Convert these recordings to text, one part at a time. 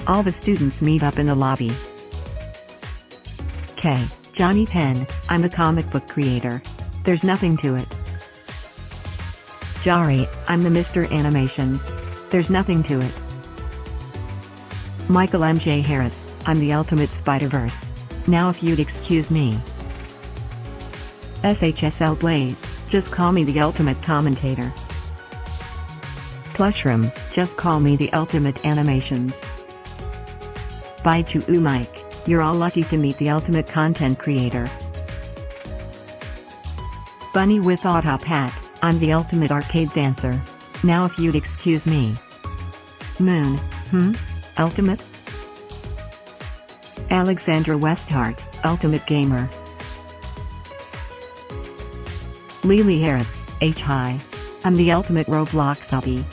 All the students meet up in the lobby. K. Johnny 10, I'm a comic book creator. There's nothing to it. Jari, I'm the Mr. Animations. There's nothing to it. Michael MJ Harris, I'm the Ultimate Spider-Verse. Now if you'd excuse me. SHSL Blaze, just call me the Ultimate Commentator. Plushroom, just call me the Ultimate Animations. Bye to Mike, you're all lucky to meet the Ultimate Content Creator. Bunny with Autop Hat, I'm the Ultimate Arcade Dancer. Now if you'd excuse me. Moon, Ultimate? Alexandra Westhart, Ultimate Gamer. Lily Harris, Hi. I'm the Ultimate Roblox Hubby.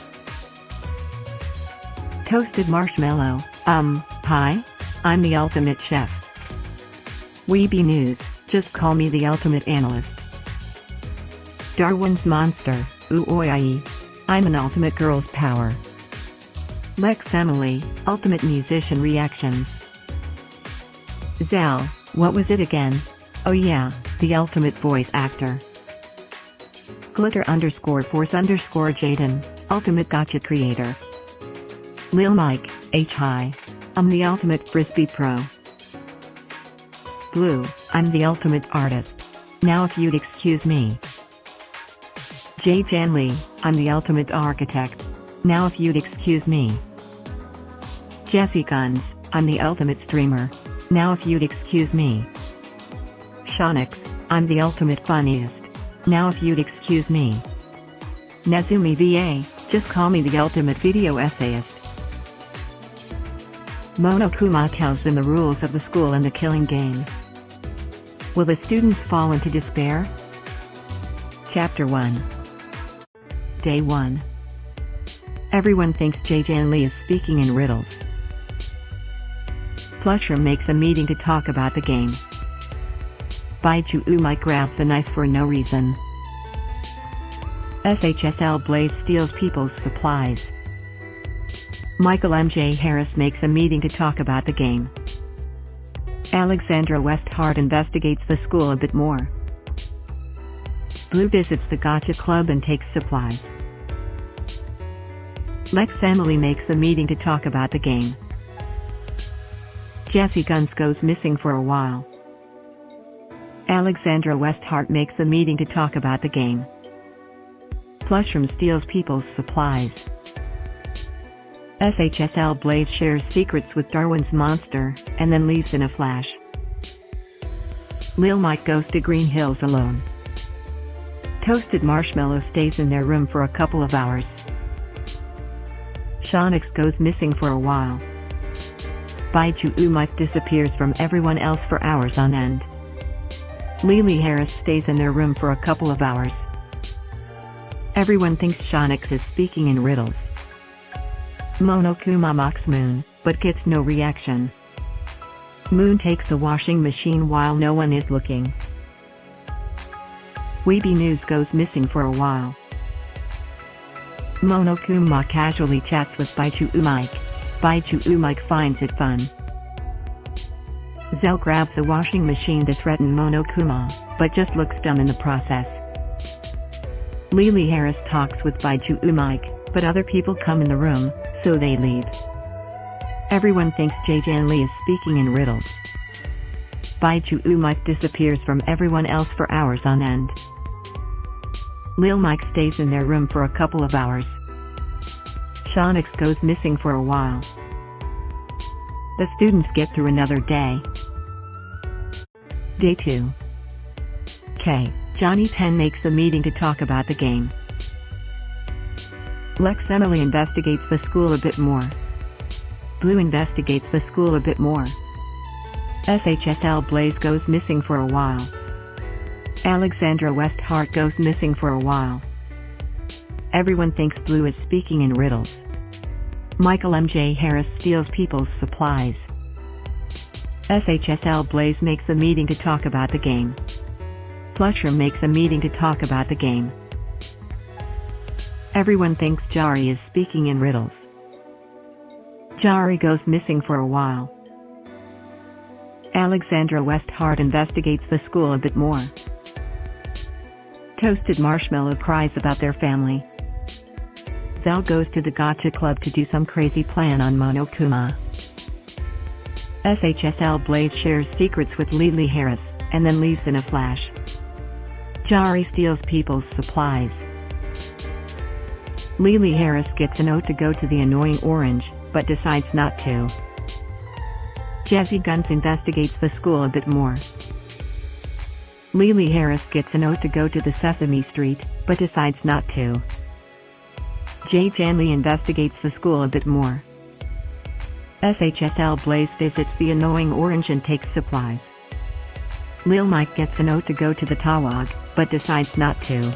Toasted Marshmallow, hi? I'm the Ultimate Chef. Weeby News, just call me the Ultimate Analyst. Darwin's Monster, ooh-oi-ai. I'm an Ultimate Girls Power. Lex Emily, Ultimate Musician Reactions. Zal, what was it again? Oh yeah, the Ultimate Voice Actor. Glitter_Force_Jaden, Ultimate Gotcha Creator. Lil Mike, Hi. I'm the Ultimate Frisbee Pro. Blue, I'm the Ultimate Artist. Now if you'd excuse me. Jay Jan Lee, I'm the Ultimate Architect. Now if you'd excuse me. Jesse Guns, I'm the Ultimate Streamer. Now if you'd excuse me. Shonix, I'm the Ultimate Funniest. Now if you'd excuse me. Nezumi VA, just call me the Ultimate Video Essayist. Monokuma tells them the rules of the school and the killing game. Will the students fall into despair? Chapter 1. Day 1. Everyone thinks Jan Lee is speaking in riddles. Plushroom makes a meeting to talk about the game. Baichu Mike grabs a knife for no reason. SHSL Blaze steals people's supplies. Michael MJ Harris makes a meeting to talk about the game. Alexandra Westhart investigates the school a bit more. Blue visits the Gotcha Club and takes supplies. Lex Emily makes a meeting to talk about the game. Jesse Guns goes missing for a while. Alexandra Westhart makes a meeting to talk about the game. Plushroom steals people's supplies. SHSL Blaze shares secrets with Darwin's Monster, and then leaves in a flash. Lil Mike goes to Green Hills alone. Toasted Marshmallow stays in their room for a couple of hours. Shonix goes missing for a while. Baichu Mike disappears from everyone else for hours on end. Lily Harris stays in their room for a couple of hours. Everyone thinks Shonix is speaking in riddles. Monokuma mocks Moon, but gets no reaction. Moon takes the washing machine while no one is looking. Weeby News goes missing for a while. Monokuma casually chats with Baichu Mike. Baichu Mike finds it fun. Zell grabs the washing machine to threaten Monokuma, but just looks dumb in the process. Lily Harris talks with Baichu Mike, but other people come in the room, so they leave. Everyone thinks Jan Lee is speaking in riddles. Baichu Mike disappears from everyone else for hours on end. Lil Mike stays in their room for a couple of hours. Shonix goes missing for a while. The students get through another day. Day 2. K. Johnny 10 makes a meeting to talk about the game. Lex Emily investigates the school a bit more. Blue investigates the school a bit more. SHSL Blaze goes missing for a while. Alexandra Westhart goes missing for a while. Everyone thinks Blue is speaking in riddles. Michael MJ Harris steals people's supplies. SHSL Blaze makes a meeting to talk about the game. Plushroom makes a meeting to talk about the game. Everyone thinks Jari is speaking in riddles. Jari goes missing for a while. Alexandra Westhart investigates the school a bit more. Toasted Marshmallow cries about their family. Zel goes to the gotcha club to do some crazy plan on Monokuma. SHSL Blaze shares secrets with Lily Harris, and then leaves in a flash. Jari steals people's supplies. Lily Harris gets a note to go to the annoying orange, but decides not to. Jazzy Guns investigates the school a bit more. Lily Harris gets a note to go to the Sesame Street, but decides not to. Jay Janley investigates the school a bit more. SHSL Blaze visits the annoying orange and takes supplies. Lil Mike gets a note to go to the Tawag, but decides not to.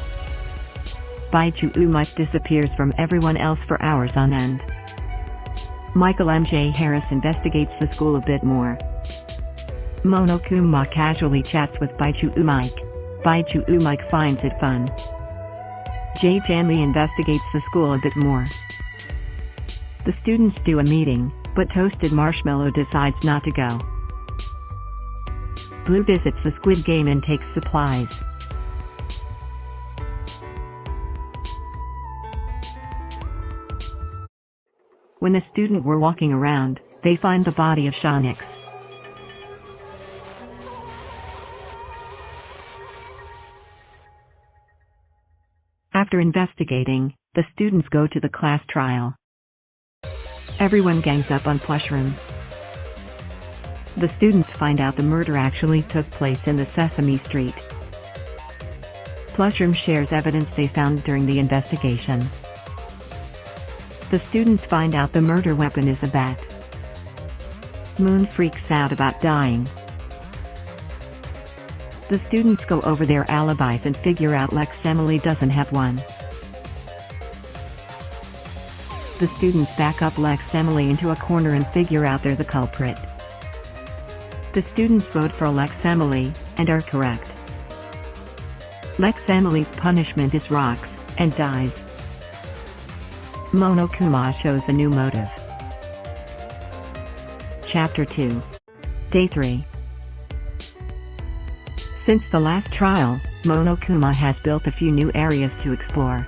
Baichu Mike disappears from everyone else for hours on end. Michael MJ Harris investigates the school a bit more. Monokuma casually chats with Baichu Mike. Baichu Mike finds it fun. Jay Janley investigates the school a bit more. The students do a meeting, but Toasted Marshmallow decides not to go. Blue visits the Squid Game and takes supplies. When the students were walking around, they find the body of Shonix. After investigating, the students go to the class trial. Everyone gangs up on Plushroom. The students find out the murder actually took place in the Sesame Street. Plushroom shares evidence they found during the investigation. The students find out the murder weapon is a bat. Moon freaks out about dying. The students go over their alibis and figure out Lex Emily doesn't have one. The students back up Lex Emily into a corner and figure out they're the culprit. The students vote for Lex Emily, and are correct. Lex Emily's punishment is rocks, and dies. Monokuma shows a new motive. Chapter 2. Day 3. Since the last trial, Monokuma has built a few new areas to explore.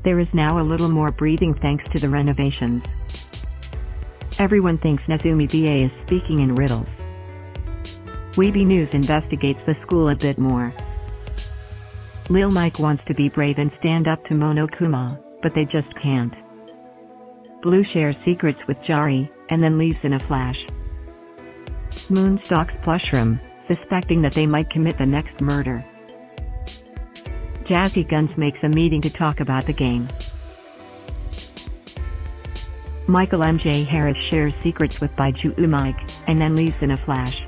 There is now a little more breathing thanks to the renovations. Everyone thinks Nezumi BA is speaking in riddles. Weeby News investigates the school a bit more. Lil Mike wants to be brave and stand up to Monokuma, but they just can't. Blue shares secrets with Jari, and then leaves in a flash. Moon stalks Plushroom, suspecting that they might commit the next murder. Jazzy Guns makes a meeting to talk about the game. Michael MJ Harris shares secrets with Baichu Mike, and then leaves in a flash.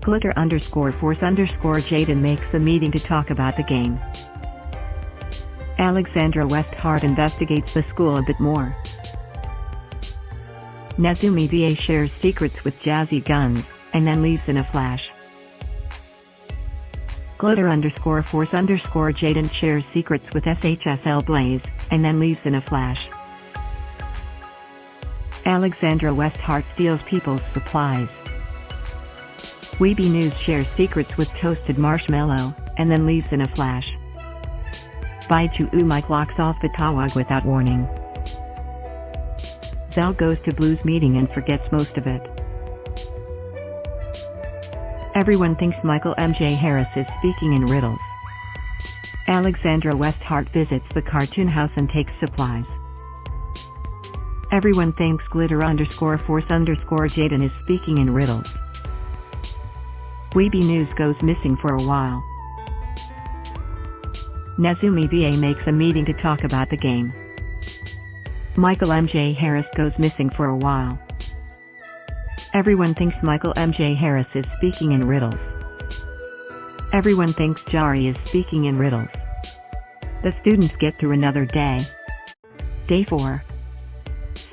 Glitter_Force_Jaden makes a meeting to talk about the game. Alexandra Westhart investigates the school a bit more. Nezumi VA shares secrets with Jazzy Guns, and then leaves in a flash. Glitter_Force_Jaden shares secrets with SHSL Blaze, and then leaves in a flash. Alexandra Westhart steals people's supplies. Weeby News shares secrets with Toasted Marshmallow, and then leaves in a flash. Baichu Mike locks off the Tawag without warning. Zel goes to Blue's meeting and forgets most of it. Everyone thinks Michael MJ Harris is speaking in riddles. Alexandra Westhart visits the cartoon house and takes supplies. Everyone thinks Glitter_Force_Jaden is speaking in riddles. Weeby News goes missing for a while. Nezumi VA makes a meeting to talk about the game. Michael MJ Harris goes missing for a while. Everyone thinks Michael MJ Harris is speaking in riddles. Everyone thinks Jari is speaking in riddles. The students get through another day. Day 4.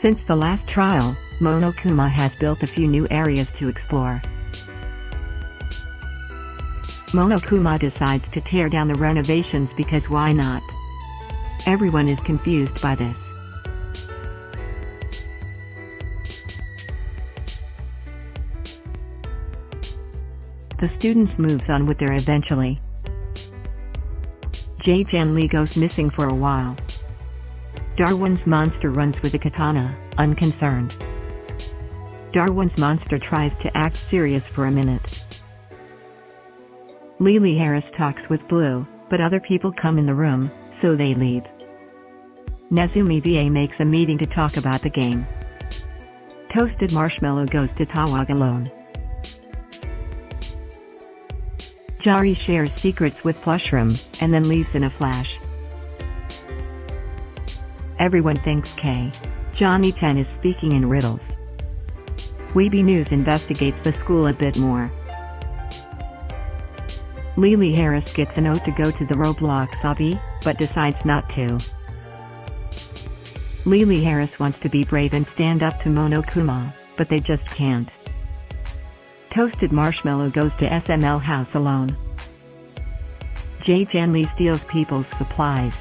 Since the last trial, Monokuma has built a few new areas to explore. Monokuma decides to tear down the renovations because why not? Everyone is confused by this. The students moves on with their eventually. Jae-chan Lee goes missing for a while. Darwin's monster runs with a katana, unconcerned. Darwin's monster tries to act serious for a minute. Lily Harris talks with Blue, but other people come in the room, so they leave. Nezumi VA makes a meeting to talk about the game. Toasted Marshmallow goes to Tawag alone. Jari shares secrets with Plushroom, and then leaves in a flash. Everyone thinks Johnny 10 is speaking in riddles. Weeby News investigates the school a bit more. Lily Harris gets a note to go to the Roblox obby, but decides not to. Lily Harris wants to be brave and stand up to Monokuma, but they just can't. Toasted Marshmallow goes to SML house alone. Jae-chan Lee steals people's supplies.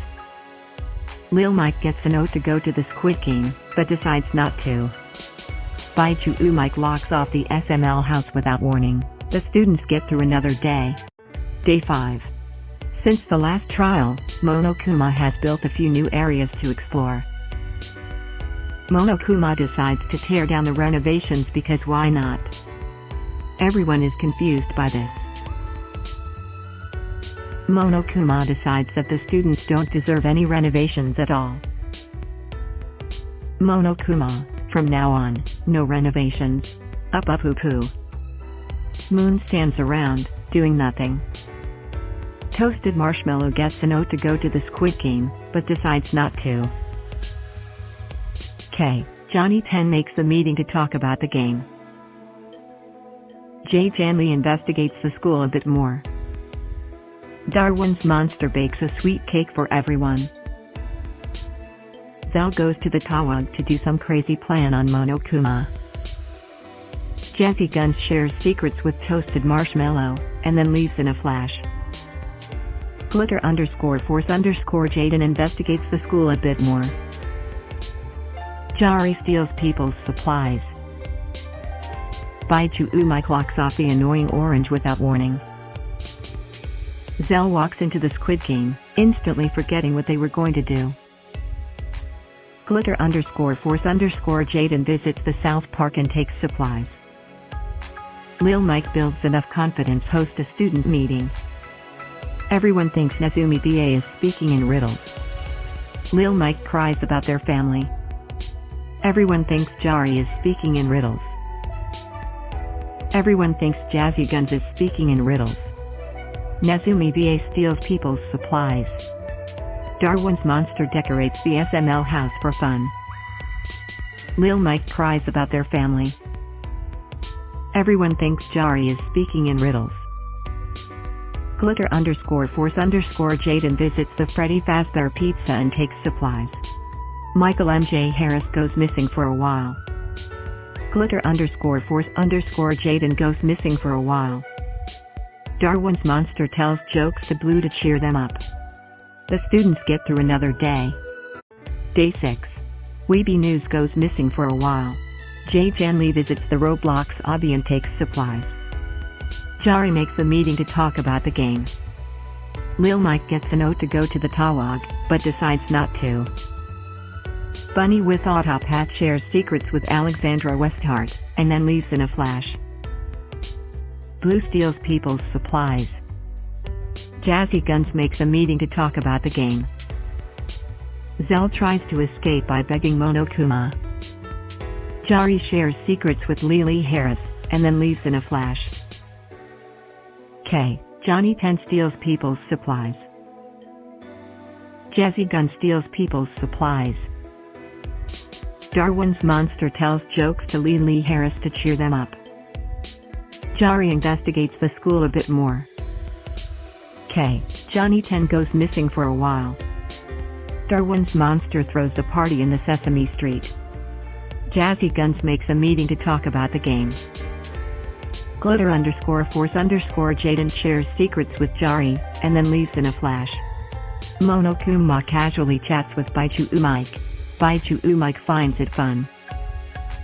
Lil Mike gets a note to go to the Squid Game, but decides not to. Baichu Mike locks off the SML house without warning. The students get through another day. Day 5. Since the last trial, Monokuma has built a few new areas to explore. Monokuma decides to tear down the renovations because why not? Everyone is confused by this. Monokuma decides that the students don't deserve any renovations at all. Monokuma, from now on, no renovations. Poo. Moon stands around, doing nothing. Toasted Marshmallow gets a note to go to the Squid Game, but decides not to. Johnny 10 makes a meeting to talk about the game. Jae-chan Lee investigates the school a bit more. Darwin's monster bakes a sweet cake for everyone. Zell goes to the Tawag to do some crazy plan on Monokuma. Jazzy Guns shares secrets with Toasted Marshmallow, and then leaves in a flash. Glitter_Force_Jaden investigates the school a bit more. Jari steals people's supplies. Baichu Mike locks off the annoying orange without warning. Zell walks into the Squid Game, instantly forgetting what they were going to do. Glitter_Force_Jaden visits the South Park and takes supplies. Lil Mike builds enough confidence host a student meeting. Everyone thinks Nezumi BA is speaking in riddles. Lil Mike cries about their family. Everyone thinks Jari is speaking in riddles. Everyone thinks Jazzy Guns is speaking in riddles. Nezumi BA steals people's supplies. Darwin's monster decorates the SML house for fun. Lil Mike cries about their family. Everyone thinks Jari is speaking in riddles. Glitter_Force_Jaden visits the Freddy Fazbear Pizza and takes supplies. Michael MJ Harris goes missing for a while. Glitter_Force_Jaden goes missing for a while. Darwin's monster tells jokes to Blue to cheer them up. The students get through another day. Day 6. Weeby News goes missing for a while. Jae-chan Lee visits the Roblox obby and takes supplies. Jari makes a meeting to talk about the game. Lil Mike gets a note to go to the Tawag, but decides not to. Bunny with Autop Hat shares secrets with Alexandra Westhart, and then leaves in a flash. Blue steals people's supplies. Jazzy Guns makes a meeting to talk about the game. Zell tries to escape by begging Monokuma. Jari shares secrets with Lily Harris, and then leaves in a flash. Johnny 10 steals people's supplies. Jazzy Gun steals people's supplies. Darwin's monster tells jokes to Lily Harris to cheer them up. Jari investigates the school a bit more. Johnny 10 goes missing for a while. Darwin's monster throws a party in the Sesame Street. Jazzy Guns makes a meeting to talk about the game. Glitter_Force_Jaden shares secrets with Jari, and then leaves in a flash. Monokuma casually chats with Baichu Umike. Baichu Umike finds it fun.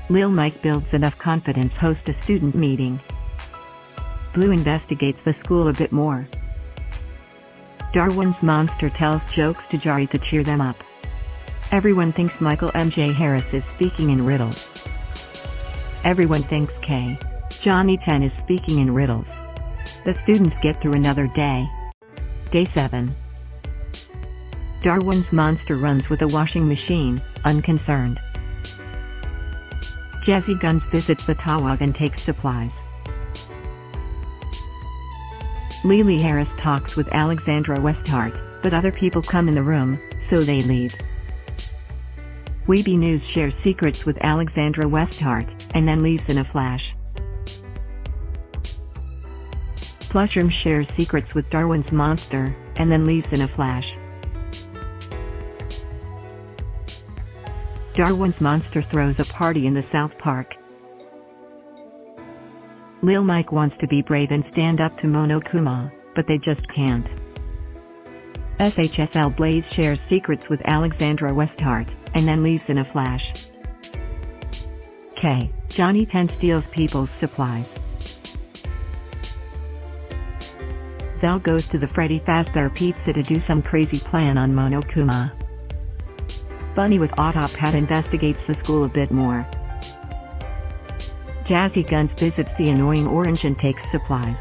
Lil Mike builds enough confidence host a student meeting. Blue investigates the school a bit more. Darwin's monster tells jokes to Jari to cheer them up. Everyone thinks Michael MJ Harris is speaking in riddles. Everyone thinks K. Johnny 10 is speaking in riddles. The students get through another day. Day 7. Darwin's monster runs with a washing machine, unconcerned. Jazzy Guns visits the Tawag and takes supplies. Lily Harris talks with Alexandra Westhart, but other people come in the room, so they leave. Weeby News shares secrets with Alexandra Westhart, and then leaves in a flash. Plushroom shares secrets with Darwin's monster, and then leaves in a flash. Darwin's monster throws a party in the South Park. Lil Mike wants to be brave and stand up to Monokuma, but they just can't. SHSL Blaze shares secrets with Alexandra Westhart, and then leaves in a flash. K. Johnny 10 steals people's supplies. Zell goes to the Freddy Fazbear Pizza to do some crazy plan on Monokuma. Bunny with Autop Hat investigates the school a bit more. Jazzy Guns visits the annoying orange and takes supplies.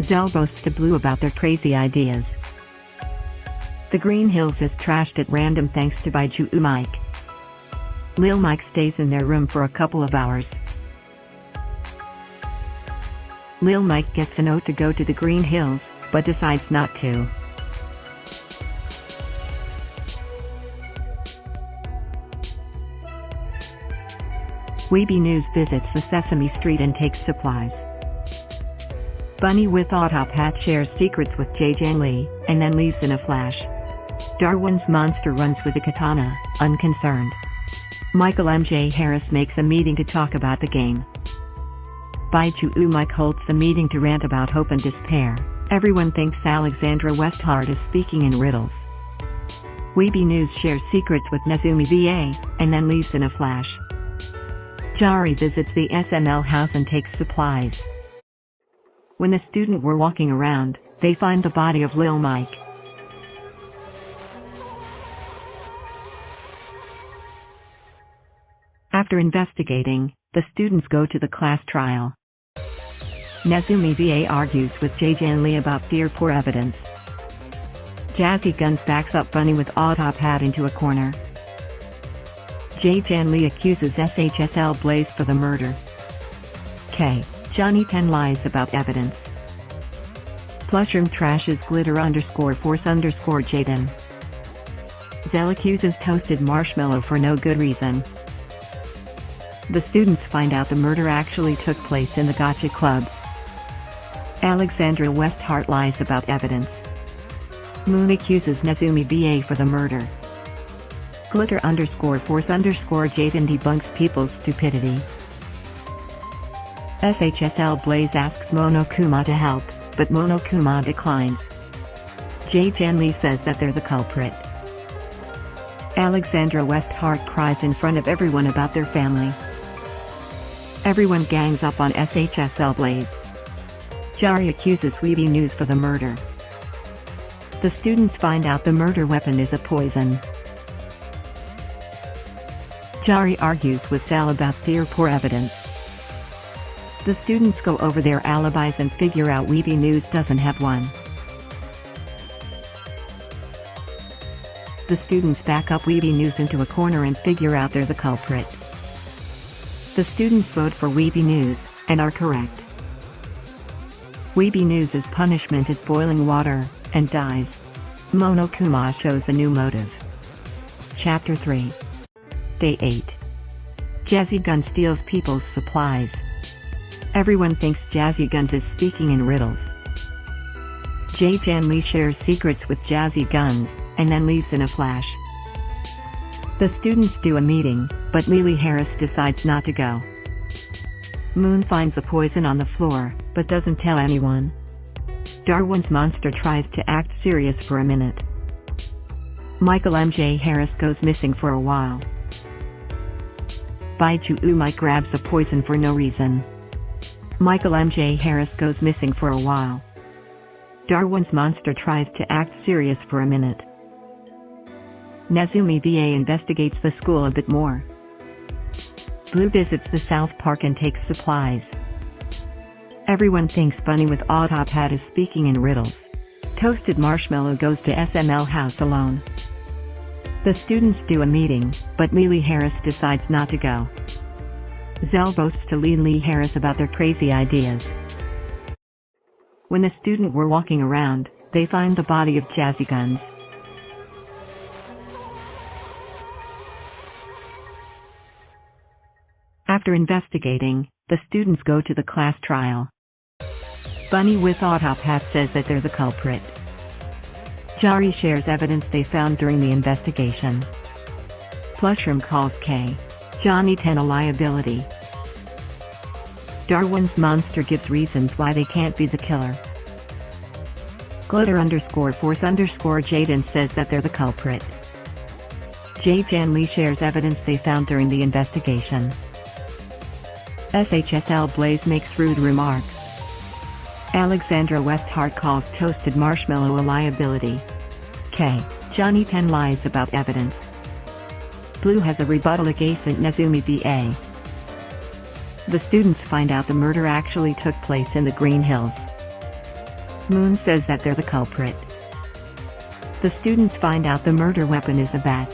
Zell boasts to Blue about their crazy ideas. The Green Hills is trashed at random thanks to Baichu Umike. Lil Mike stays in their room for a couple of hours. Lil Mike gets a note to go to the Green Hills, but decides not to. Weeby News visits the Sesame Street and takes supplies. Bunny with Autop Hat shares secrets with Jae-Jan Lee, and then leaves in a flash. Darwin's monster runs with a katana, unconcerned. Michael MJ Harris makes a meeting to talk about the game. Baichu Umike holds the meeting to rant about hope and despair. Everyone thinks Alexandra Westhart is speaking in riddles. Weeby News shares secrets with Nezumi VA, and then leaves in a flash. Jari visits the SML house and takes supplies. When the students were walking around, they find the body of Lil Mike. After investigating, the students go to the class trial. Nezumi VA argues with Jae-Jan Lee about poor evidence. Jazzy Guns backs up Bunny with Autop Hat into a corner. Jae-Jan Lee accuses SHSL Blaze for the murder. K. Johnny 10 lies about evidence. Plushroom trashes Glitter_Force_Jaden. Zell accuses Toasted Marshmallow for no good reason. The students find out the murder actually took place in the Gotcha Club. Alexandra Westhart lies about evidence. Moon accuses Nezumi VA for the murder. Glitter_Force_Jaden debunks people's stupidity. SHSL Blaze asks Monokuma to help, but Monokuma declines. Jae-Jan Lee says that they're the culprit. Alexandra Westhart cries in front of everyone about their family. Everyone gangs up on SHSL Blaze. Jari accuses Weeby News for the murder. The students find out the murder weapon is a poison. Jari argues with Zell about poor evidence. The students go over their alibis and figure out Weeby News doesn't have one. The students back up Weeby News into a corner and figure out they're the culprit. The students vote for Weeby News, and are correct. Weeby News' punishment is boiling water, and dies. Monokuma shows a new motive. Chapter 3. Day 8. Jazzy Guns steals people's supplies. Everyone thinks Jazzy Guns is speaking in riddles. Jae-Jan Lee shares secrets with Jazzy Guns, and then leaves in a flash. The students do a meeting, but Lily Harris decides not to go. Moon finds the poison on the floor, but doesn't tell anyone. Darwin's monster tries to act serious for a minute. Michael M.J. Harris goes missing for a while. Baichu Mike grabs the poison for no reason. Michael M.J. Harris goes missing for a while. Darwin's monster tries to act serious for a minute. Nezumi BA investigates the school a bit more. Blue visits the South Park and takes supplies. Everyone thinks Bunny with Odd Top Hat is speaking in riddles. Toasted Marshmallow goes to SML house alone. The students do a meeting, but Lily Harris decides not to go. Zell boasts to Lily Harris about their crazy ideas. When the students were walking around, they find the body of Jazzy Guns. After investigating, the students go to the class trial. Bunny with Odd Top Hat says that they're the culprit. Jari shares evidence they found during the investigation. Plushroom calls K. Johnny 10 a liability. Darwin's monster gives reasons why they can't be the killer. Glitter_force_Jaden says that they're the culprit. J. Jan Lee shares evidence they found during the investigation. SHSL Blaze makes rude remarks. Alexandra Westhart calls Toasted Marshmallow a liability. K. Johnny 10 lies about evidence. Blue has a rebuttal against Nezumi BA. The students find out the murder actually took place in the Green Hills. Moon says that they're the culprit. The students find out the murder weapon is a bat.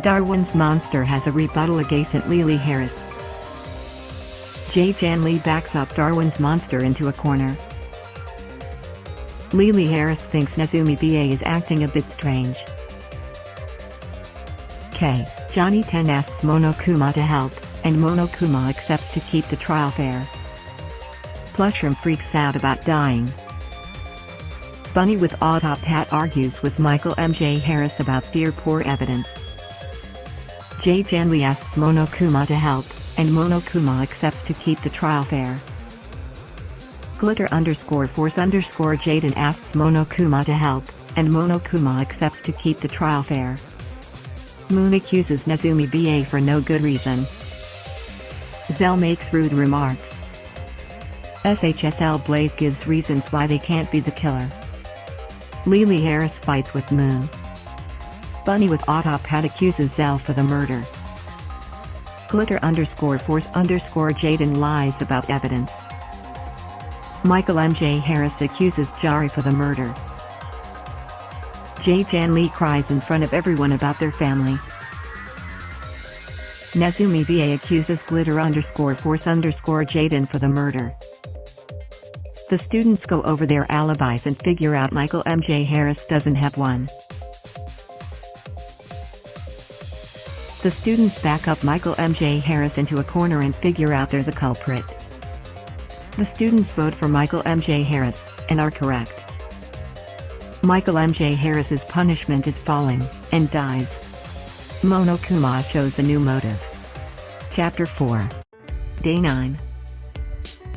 Darwin's monster has a rebuttal against Lily Harris. J. Jan Lee backs up Darwin's monster into a corner. Lily Harris thinks Nezumi BA is acting a bit strange. K. Johnny 10 asks Monokuma to help, and Monokuma accepts to keep the trial fair. Plushroom freaks out about dying. Bunny with Odd Top Hat argues with Michael M.J. Harris about poor evidence. J. Jan Lee asks Monokuma to help, and Monokuma accepts to keep the trial fair. Glitter_force_Jaden asks Monokuma to help, and Monokuma accepts to keep the trial fair. Moon accuses Nezumi BA for no good reason. Zell makes rude remarks. SHSL Blaze gives reasons why they can't be the killer. Lily Harris fights with Moon. Bunny with Odd Top Hat accuses Zell for the murder. Glitter_force_Jaden lies about evidence. Michael M.J. Harris accuses Jari for the murder. J. Jan Lee cries in front of everyone about their family. Nezumi BA accuses Glitter_force_Jaden for the murder. The students go over their alibis and figure out Michael M.J. Harris doesn't have one. The students back up Michael M.J. Harris into a corner and figure out they're the culprit. The students vote for Michael M.J. Harris, and are correct. Michael M.J. Harris's punishment is falling, and dies. Monokuma shows a new motive. Chapter 4. Day 9.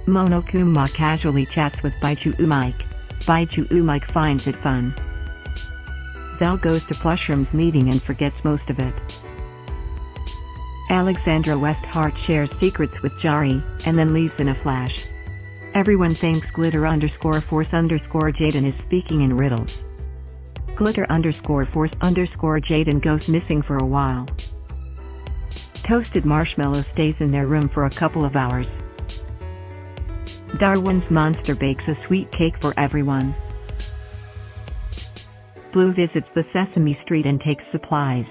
Monokuma casually chats with Baichu Mike. Baichu Mike finds it fun. Zell goes to Plushroom's meeting and forgets most of it. Alexandra Westhart shares secrets with Jari, and then leaves in a flash. Everyone thinks Glitter_force_Jaden is speaking in riddles. Glitter_force_Jaden goes missing for a while. Toasted Marshmallow stays in their room for a couple of hours. Darwin's monster bakes a sweet cake for everyone. Blue visits the Sesame Street and takes supplies.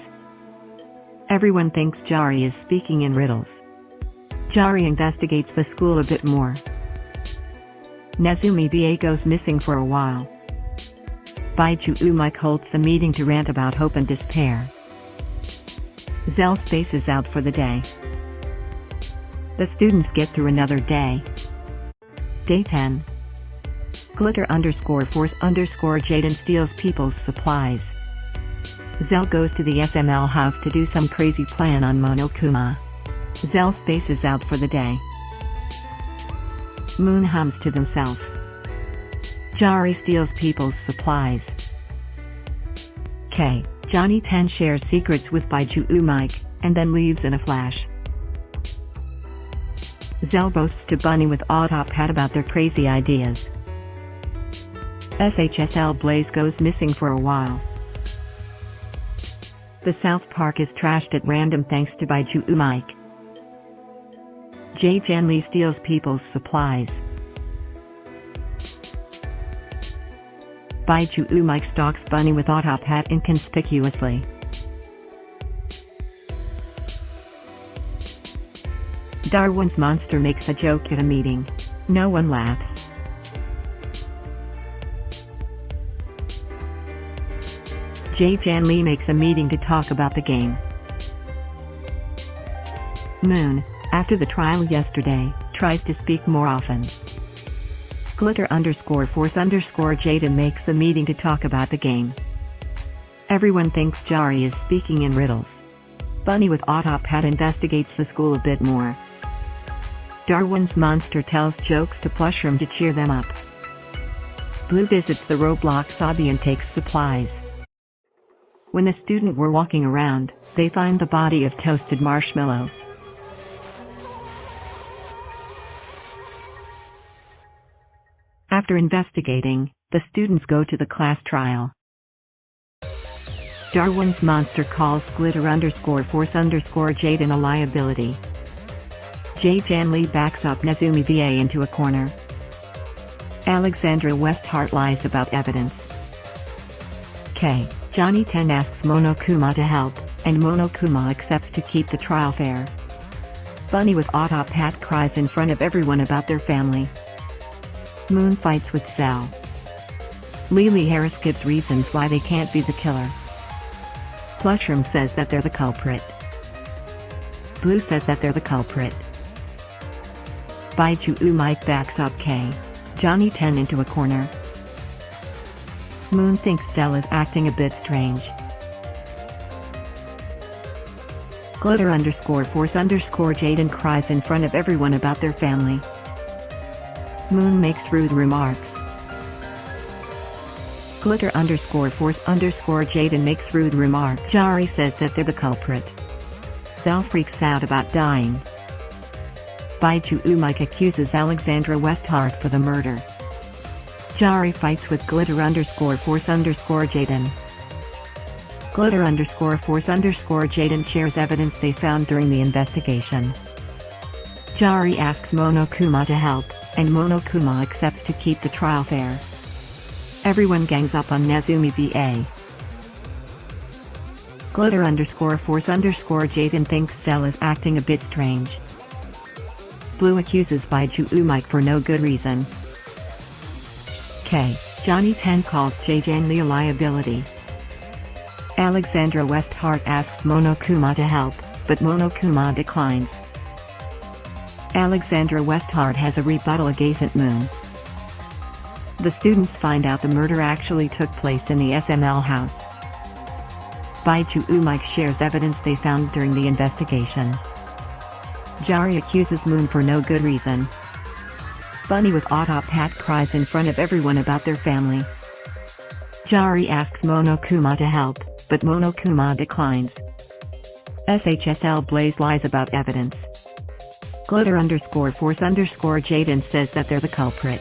Everyone thinks Jari is speaking in riddles. Jari investigates the school a bit more. Nezumi BA goes missing for a while. Baichu Mike holds the meeting to rant about hope and despair. Zell spaces out for the day. The students get through another day. Day 10. Glitter_force_Jaden steals people's supplies. Zell goes to the SML house to do some crazy plan on Monokuma. Zell spaces out for the day. Moon hums to themselves. Jari steals people's supplies. K. Johnny 10 shares secrets with Baiju Umike, and then leaves in a flash. Zell boasts to Bunny with Autop Hat about their crazy ideas. SHSL Blaze goes missing for a while. The South Park is trashed at random thanks to Baiju Umike. Jay Janlee steals people's supplies. Baiju Umike stalks Bunny with Autop Hat inconspicuously. Darwin's monster makes a joke at a meeting. No one laughs. Jay Janlee makes a meeting to talk about the game. Moon, after the trial yesterday, tries to speak more often. Glitter_Force_Jaden makes a meeting to talk about the game. Everyone thinks Jari is speaking in riddles. Bunny with Autop Hat investigates the school a bit more. Darwin's monster tells jokes to Plushroom to cheer them up. Blue visits the Roblox hobby and takes supplies. When the students were walking around, they find the body of toasted marshmallow. After investigating, the students go to the class trial. Darwin's monster calls Glitter_Force_Jaden a liability. Jay Janlee backs up Nezumi VA into a corner. Alexandra Westhart lies about evidence. K. Johnny 10 asks Monokuma to help, and Monokuma accepts to keep the trial fair. Bunny with Autop Hat cries in front of everyone about their family. Moon fights with Zell. Lily Harris gives reasons why they can't be the killer. Plushroom says that they're the culprit. Blue says that they're the culprit. Baiju Umike backs up K. Johnny 10 into a corner. Moon thinks Zell is acting a bit strange. Glitter_Force_Jaden cries in front of everyone about their family. Moon makes rude remarks. Glitter_Force_Jaden makes rude remarks. Jari says that they're the culprit. Zell freaks out about dying. Baiju Umike accuses Alexandra Westhart for the murder. Jari fights with Glitter_Force_Jaden. Glitter_Force_Jaden shares evidence they found during the investigation. Jari asks Monokuma to help, and Monokuma accepts to keep the trial fair. Everyone gangs up on Nezumi VA. Glitter_Force_Jaden thinks Zell is acting a bit strange. Blue accuses Baiju Umike for no good reason. K. Johnny 10 calls Jay Janlee a liability. Alexandra Westhart asks Monokuma to help, but Monokuma declines. Alexandra Westhart has a rebuttal against Moon. The students find out the murder actually took place in the SML house. Baiju Umike shares evidence they found during the investigation. Jari accuses Moon for no good reason. Bunny with Autop Hat cries in front of everyone about their family. Jari asks Monokuma to help, but Monokuma declines. SHSL Blaze lies about evidence. Glitter_Force_Jaden says that they're the culprit.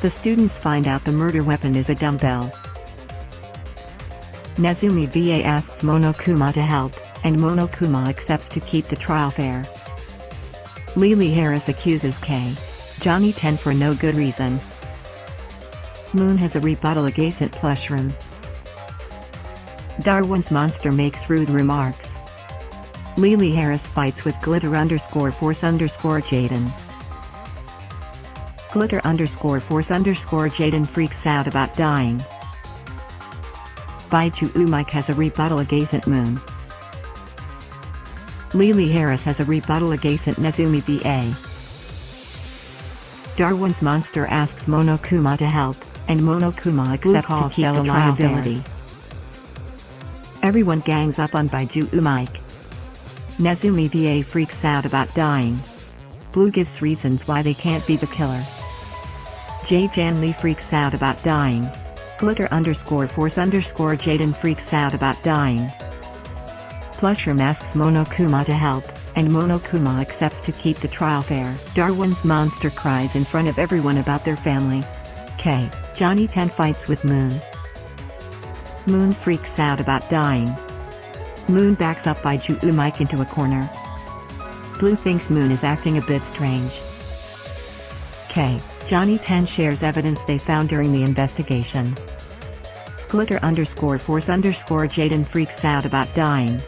The students find out the murder weapon is a dumbbell. Nezumi VA asks Monokuma to help, and Monokuma accepts to keep the trial fair. Lily Harris accuses K. Johnny 10 for no good reason. Moon has a rebuttal against Plushroom. Darwin's monster makes rude remarks. Lily Harris fights with Glitter_Force_Jaden. Glitter_Force_Jaden freaks out about dying. Baiju Umike has a rebuttal against Moon. Lily Harris has a rebuttal against Nezumi VA. Darwin's monster asks Monokuma to help, and Monokuma accepts to keep the liability. Everyone gangs up on Baiju Umike. Nezumi VA freaks out about dying. Blue gives reasons why they can't be the killer. Jan Lee freaks out about dying. Glitter_Force_ Jaden freaks out about dying. Plusher asks Monokuma to help, and Monokuma accepts to keep the trial fair. Darwin's monster cries in front of everyone about their family. K. Johnny 10 fights with Moon. Moon freaks out about dying. Moon backs up by Umike into a corner. Blue thinks Moon is acting a bit strange. K. Johnny 10 shares evidence they found during the investigation. Glitter_Force_ Jaden freaks out about dying.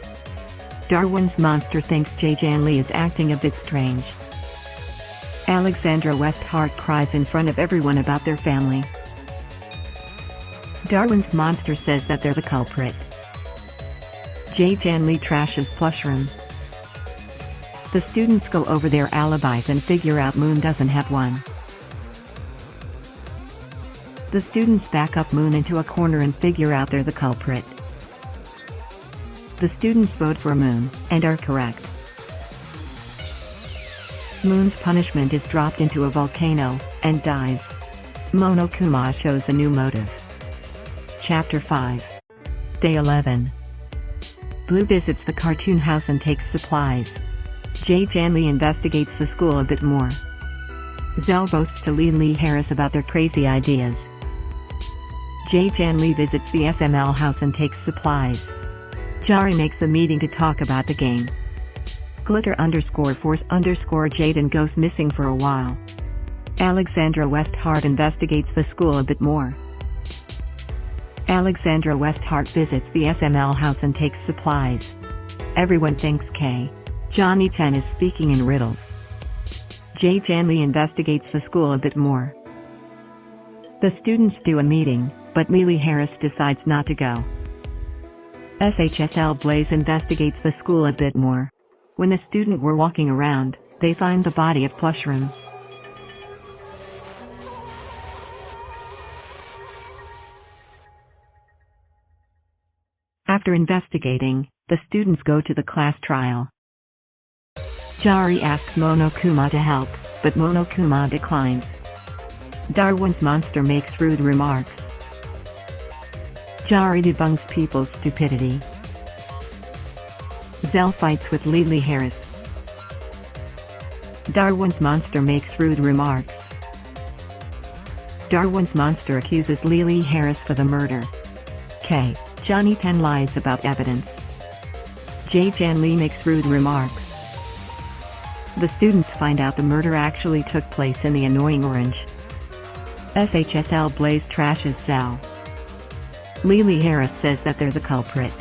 Darwin's monster thinks Jan Lee is acting a bit strange. Alexandra Westhart cries in front of everyone about their family. Darwin's monster says that they're the culprit. Jan Lee trashes Plushroom. The students go over their alibis and figure out Moon doesn't have one. The students back up Moon into a corner and figure out they're the culprit. The students vote for Moon, and are correct. Moon's punishment is dropped into a volcano, and dies. Monokuma shows a new motive. Chapter 5. Day 11. Blue visits the cartoon house and takes supplies. Jan Lee investigates the school a bit more. Zell boasts to Lee Harris about their crazy ideas. Jan Lee visits the SML house and takes supplies. Jari makes a meeting to talk about the game. Glitter_Force_ Jaden goes missing for a while. Alexandra Westhart investigates the school a bit more. Alexandra Westhart visits the SML house and takes supplies. Everyone thinks K. Johnny 10 is speaking in riddles. Jan Lee investigates the school a bit more. The students do a meeting, but Lee Harris decides not to go. SHSL Blaze investigates the school a bit more. When the students were walking around, they find the body of Plushroom. After investigating, the students go to the class trial. Jari asks Monokuma to help, but Monokuma declines. Darwin's monster makes rude remarks. Jari debunks people's stupidity. Zell fights with Lee Harris. Darwin's monster makes rude remarks. Darwin's monster accuses Lee Harris for the murder. K. Johnny 10 lies about evidence. Jan Lee makes rude remarks. The students find out the murder actually took place in the annoying orange. SHSL Blaze trashes Zell. Lee Harris says that they're the culprit.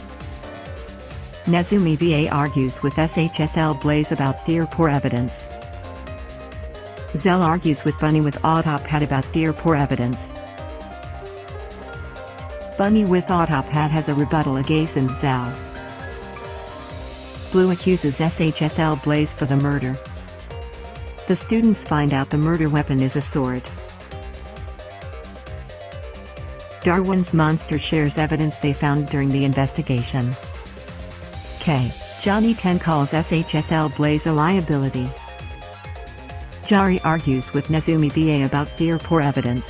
Nezumi VA argues with SHSL Blaze about their poor evidence. Zell argues with Bunny with Autopad about their poor evidence. Bunny with Autopad has a rebuttal against Zell. Blue accuses SHSL Blaze for the murder. The students find out the murder weapon is a sword. Darwin's monster shares evidence they found during the investigation. K. Johnny 10 calls SHSL Blaze a liability. Jari argues with Nezumi VA about their poor evidence.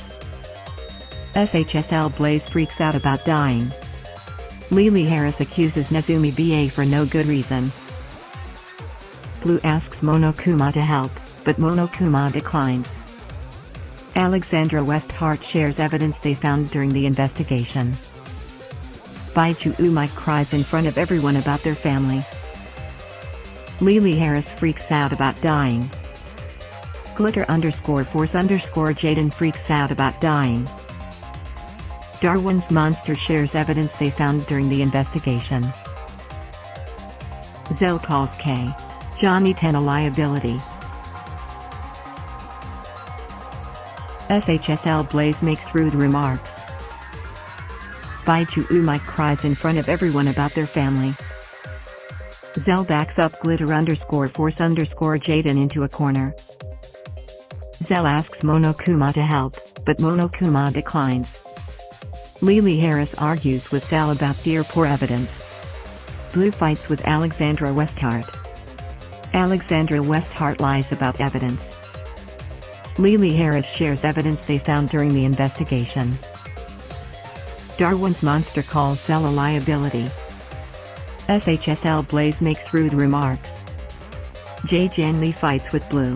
SHSL Blaze freaks out about dying. Lee Harris accuses Nezumi VA for no good reason. Blue asks Monokuma to help, but Monokuma declines. Alexandra Westhart shares evidence they found during the investigation. Baiju Umike cries in front of everyone about their family. Lee Harris freaks out about dying. Glitter_Force_ Jaden freaks out about dying. Darwin's monster shares evidence they found during the investigation. Zell calls K. Johnny 10 a liability. SHSL Blaze makes rude remarks. Baiju Umike cries in front of everyone about their family. Zell backs up Glitter_Force_ Jaden into a corner. Zell asks Monokuma to help, but Monokuma declines. Lee Harris argues with Zell about their poor evidence. Blue fights with Alexandra Westhart. Alexandra Westhart lies about evidence. Lily Harris shares evidence they found during the investigation. Darwin's monster calls Cell a liability. SHSL Blaze makes rude remarks. Jay Janley fights with Blue.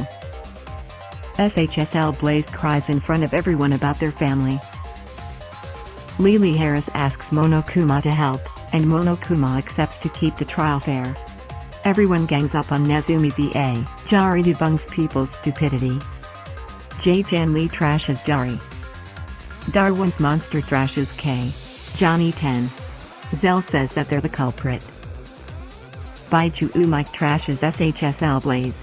SHSL Blaze cries in front of everyone about their family. Lily Harris asks Monokuma to help, and Monokuma accepts to keep the trial fair. Everyone gangs up on Nezumi BA. Jari debunks people's stupidity. Jay Janley trashes Dari. Darwin's monster thrashes K. Johnny 10. Zell says that they're the culprit. Baiju Umike trashes SHSL Blaze.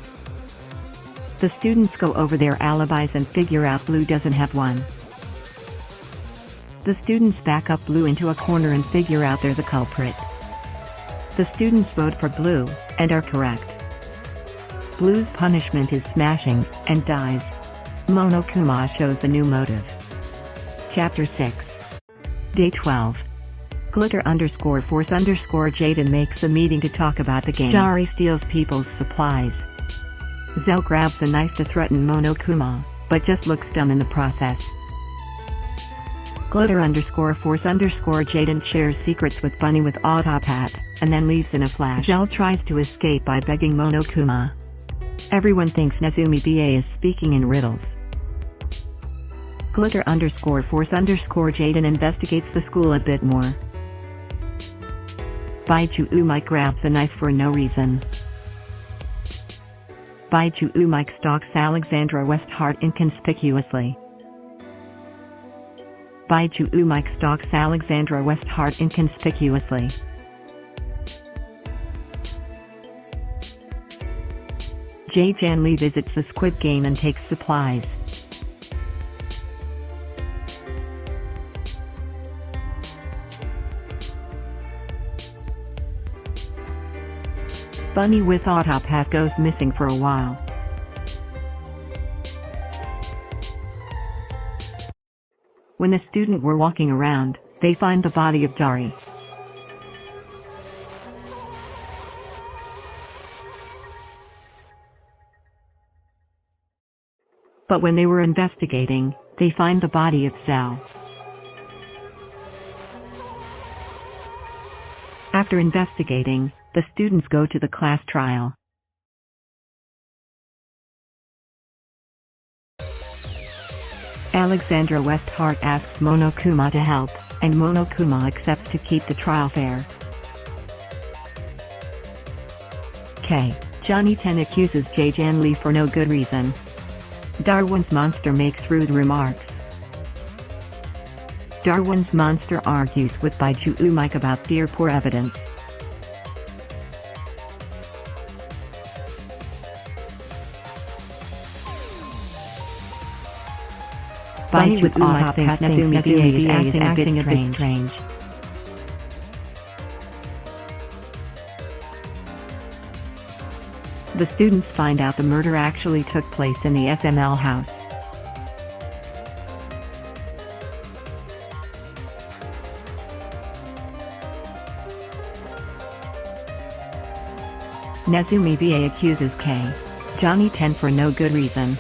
The students go over their alibis and figure out Blue doesn't have one. The students back up Blue into a corner and figure out they're the culprit. The students vote for Blue, and are correct. Blue's punishment is smashing, and dies. Monokuma shows the new motive. Chapter 6. Day 12. Glitter_Force_Jaden makes a meeting to talk about the game. Jari steals people's supplies. Zell grabs a knife to threaten Monokuma, but just looks dumb in the process. Glitter_Force_Jaden shares secrets with Bunny with Autopat, and then leaves in a flash. Zell tries to escape by begging Monokuma. Everyone thinks Nezumi BA is speaking in riddles. Glitter_Force_Jaden investigates the school a bit more. Baiju Umike grabs a knife for no reason. Baiju Umike stalks Alexandra Westhart inconspicuously. Baiju Umike stalks Alexandra Westhart inconspicuously. Jay Janley visits the Squid Game and takes supplies. Bunny with Autopat goes missing for a while. When the students were walking around, they find the body of Dari. But when they were investigating, they find the body of Zell. After investigating, the students go to the class trial. Alexandra Westhart asks Monokuma to help, and Monokuma accepts to keep the trial fair. K. Johnny 10 accuses Jay Janley for no good reason. Darwin's monster makes rude remarks. Darwin's monster argues with Baiju Umike about their poor evidence. Baiju Umike thinks Nezumi BA is acting a bit strange. The students find out the murder actually took place in the SML house. Nezumi BA accuses K. Johnny 10 for no good reason.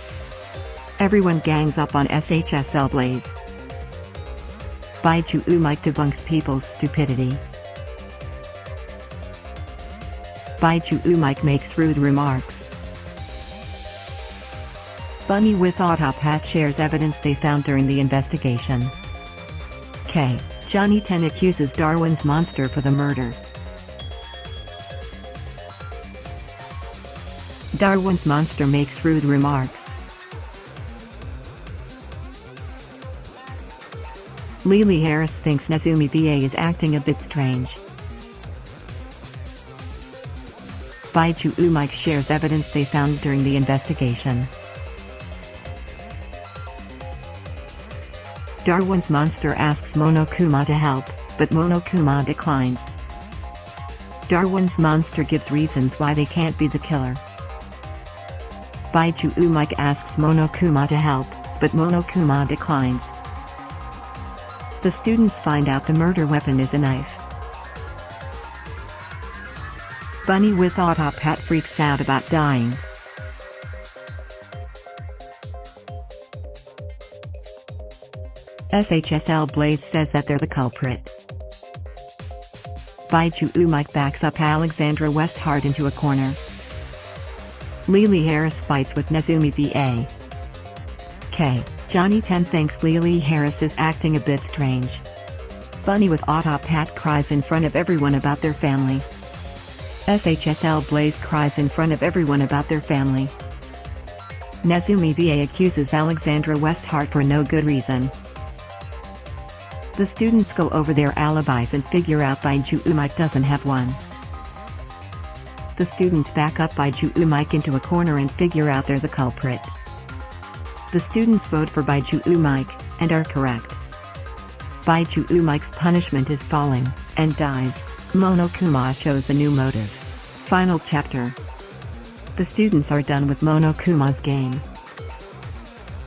Everyone gangs up on SHSL Blaze. Baiju Umike debunks people's stupidity. Baiju Umike makes rude remarks. Bunny with Autopat shares evidence they found during the investigation. K. Johnny 10 accuses Darwin's monster for the murder. Darwin's monster makes rude remarks. Lily Harris thinks Nezumi BA is acting a bit strange. Baiju Umike shares evidence they found during the investigation. Darwin's monster asks Monokuma to help, but Monokuma declines. Darwin's monster gives reasons why they can't be the killer. Baiju Umike asks Monokuma to help, but Monokuma declines. The students find out the murder weapon is a knife. Bunny with Autop Hat freaks out about dying. SHSL Blaze says that they're the culprit. Baichu Mike backs up Alexandra Westhart into a corner. Lily Harris fights with Nezumi VA. K. Johnny 10 thinks Lily Harris is acting a bit strange. Bunny with Autop Hat cries in front of everyone about their family. SHSL Blaze cries in front of everyone about their family. Nezumi VA accuses Alexandra Westhart for no good reason. The students go over their alibis and figure out Baichu Mike doesn't have one. The students back up Baichu Mike into a corner and figure out they're the culprit. The students vote for Baichu Mike, and are correct. Baichu Mike's punishment is falling, and dies. Monokuma shows a new motive. Final chapter. The students are done with Monokuma's game.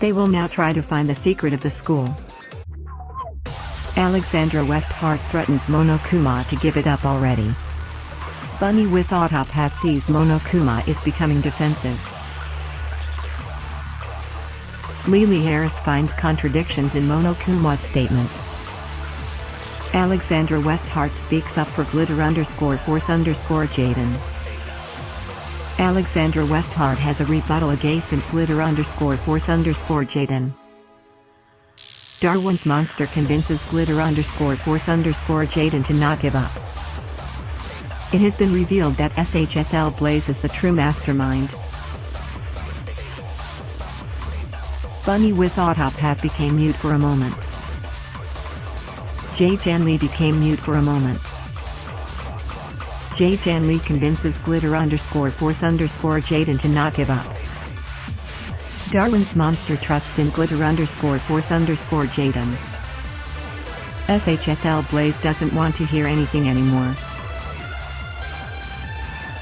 They will now try to find the secret of the school. Alexandra Westhart threatens Monokuma to give it up already. Bunny with Autop Hat sees Monokuma is becoming defensive. Lily Harris finds contradictions in Monokuma's statement. Alexandra Westhart speaks up for glitter_force_ Jaden. Alexandra Westhart has a rebuttal against glitter_force_ Jaden. Darwin's monster convinces glitter_force_ Jaden to not give up. It has been revealed that SHSL Blaze is the true mastermind. Bunny with Autop Hat became mute for a moment. Jan Lee became mute for a moment. Jan Lee convinces glitter_force_ Jaden to not give up. Darwin's monster trusts in glitter_force_ Jaden. SHSL Blaze doesn't want to hear anything anymore.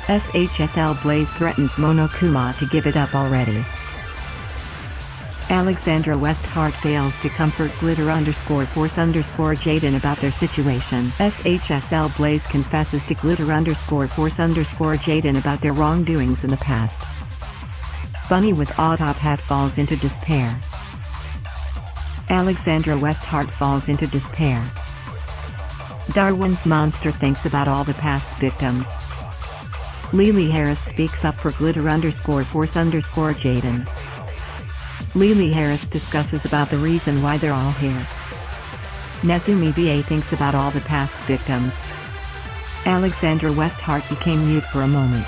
SHSL Blaze threatens Monokuma to give it up already. Alexandra Westhart fails to comfort glitter_force_ Jaden about their situation. SHSL Blaze confesses to glitter_force_ Jaden about their wrongdoings in the past. Bunny with Autop Hat falls into despair. Alexandra Westhart falls into despair. Darwin's monster thinks about all the past victims. Lily Harris speaks up for glitter_force_ Jaden. Lily Harris discusses about the reason why they're all here. Nezumi VA thinks about all the past victims. Alexandra Westhart became mute for a moment.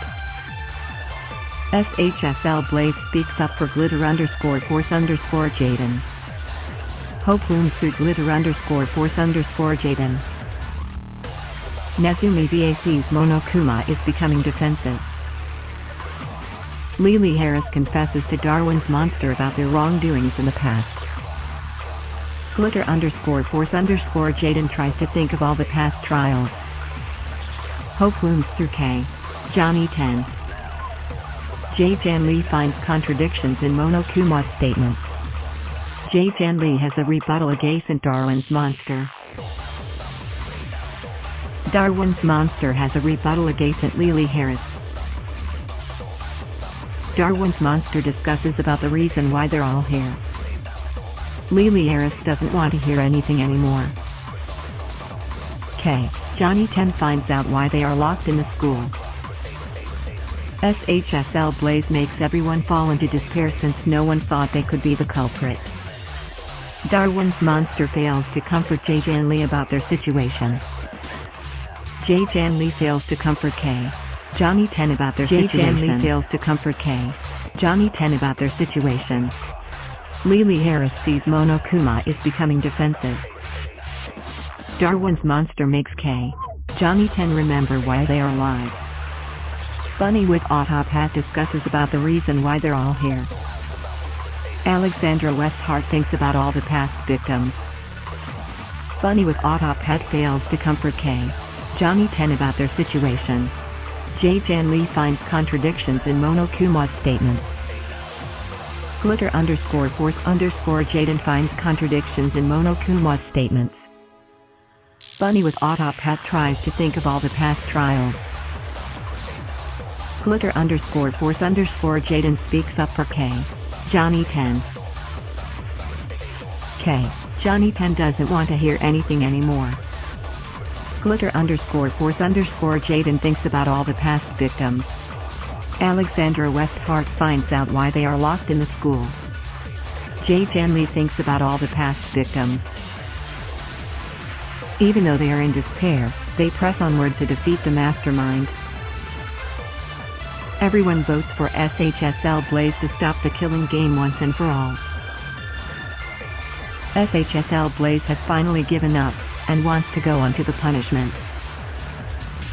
SHSL Blaze speaks up for glitter_force_ Jaden. Hope looms through glitter_force_ Jaden. Nezumi VA sees Monokuma is becoming defensive. Lily Harris confesses to Darwin's monster about their wrongdoings in the past. Glitter_force_ Jaden tries to think of all the past trials. Hope looms through K. Johnny 10. Jan Lee finds contradictions in Monokuma's statements. Jan Lee has a rebuttal against Darwin's monster. Darwin's monster has a rebuttal against Lily Harris. Darwin's monster discusses about the reason why they're all here. Lily Harris doesn't want to hear anything anymore. K. Johnny 10 finds out why they are locked in the school. SHSL Blaze makes everyone fall into despair since no one thought they could be the culprit. Darwin's monster fails to comfort Jan Lee about their situation. Jan Lee fails to comfort K. Johnny 10 about their situation. Jan Lee fails to comfort K. Johnny 10 about their situation. Lily Harris sees Monokuma is becoming defensive. Darwin's monster makes K. Johnny 10 remember why they are alive. Bunny with Autop Hat discusses about the reason why they're all here. Alexandra Westhart thinks about all the past victims. Bunny with Autop Hat fails to comfort K. Johnny 10 about their situation. Jan Lee finds contradictions in Monokuma's statements. Glitter_force_ Jaden finds contradictions in Monokuma's statements. Bunny with Autop Hat tries to think of all the past trials. Glitter underscore force underscore Jaden speaks up for K. Johnny 10. K. Johnny 10 doesn't want to hear anything anymore. Glitter underscore force underscore Jaden thinks about all the past victims. Alexandra Westhart finds out why they are locked in the school. Jay Janley thinks about all the past victims. Even though they are in despair, they press onward to defeat the mastermind. Everyone votes for SHSL Blaze to stop the killing game once and for all. SHSL Blaze has finally given up, and wants to go on to the punishment.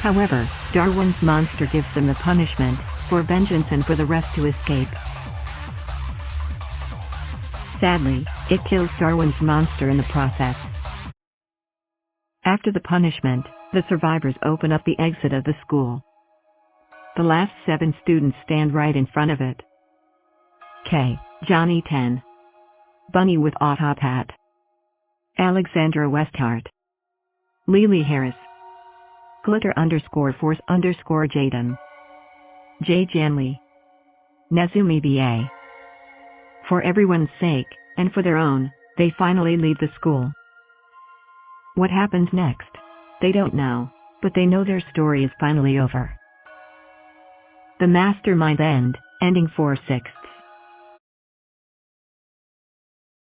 However, Darwin's monster gives them the punishment, for vengeance and for the rest to escape. Sadly, it kills Darwin's monster in the process. After the punishment, the survivors open up the exit of the school. The last 7 students stand right in front of it. K. Johnny 10. Bunny with a top hat. Alexandra Westhart. Lily Harris. Glitter underscore force underscore Jaden. Jay Janley. Nezumi BA. For everyone's sake, and for their own, they finally leave the school. What happens next? They don't know, but they know their story is finally over. The mastermind ending 4/6.